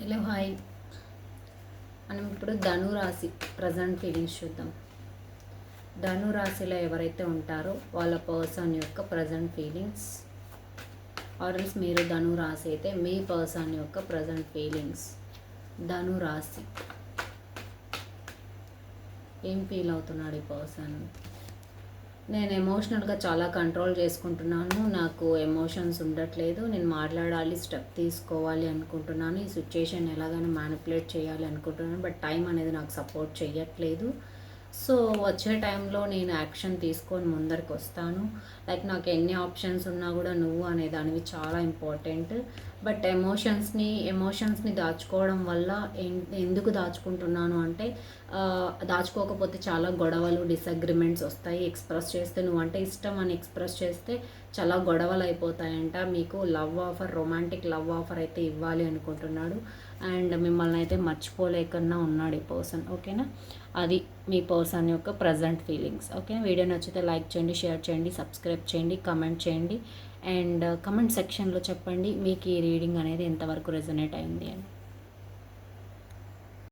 Hello hi. మనం ఇప్పుడు ధను రాశి ప్రజెంట్ ఫీలింగ్స్ చూద్దాం. ధను రాశిలో ఎవరైతే ఉంటారో వాళ్ళ పర్సన్ యొక్క ప్రజెంట్ ఫీలింగ్స్, ఆర్ఎల్స్ మీరు ధను రాశి అయితే మీ పర్సన్ యొక్క ప్రజెంట్ ఫీలింగ్స్. ధను రాశి ఏం ఫీల్ అవుతున్నాడు ఈ పర్సన్? నేను ఎమోషనల్గా చాలా కంట్రోల్ చేసుకుంటున్నాను, నాకు ఎమోషన్స్ ఉండట్లేదు, నేను మాట్లాడాలి, స్టెప్ తీసుకోవాలి అనుకుంటున్నాను, ఈ సిచ్యుయేషన్ ఎలాగైనా మ్యానిపులేట్ చేయాలి అనుకుంటున్నాను, బట్ టైం అనేది నాకు సపోర్ట్ చేయట్లేదు. సో వచ్చే టైంలో నేను యాక్షన్ తీసుకొని ముందరికి వస్తాను. లైక్ నాకు ఎన్ని ఆప్షన్స్ ఉన్నా కూడా నువ్వు అనే దానివి చాలా ఇంపార్టెంట్. బట్ ఎమోషన్స్ని దాచుకోవడం వల్ల ఎందుకు దాచుకుంటున్నాను అంటే, దాచుకోకపోతే చాలా గొడవలు, డిసగ్రిమెంట్స్ వస్తాయి. ఎక్స్ప్రెస్ చేస్తే నువ్వు అంటే ఇష్టం అని ఎక్స్ప్రెస్ చేస్తే చాలా గొడవలు అయిపోతాయంట. మీకు love offer, romantic love offer అయితే ఇవ్వాలి అనుకుంటున్నాడు. అండ్ మిమ్మల్ని అయితే మర్చిపోలేకన్నా ఉన్నాడు ఈ పర్సన్. ఓకేనా? అది మీ పర్సన్ యొక్క ప్రజెంట్ ఫీలింగ్స్. ఓకే, వీడియో నచ్చితే లైక్ చేయండి, షేర్ చేయండి, సబ్స్క్రైబ్ చేయండి, కమెంట్ చేయండి. అండ్ కమెంట్ సెక్షన్లో చెప్పండి మీకు ఈ రీడింగ్ అనేది ఎంతవరకు రెజొనేట్ అయింది అని.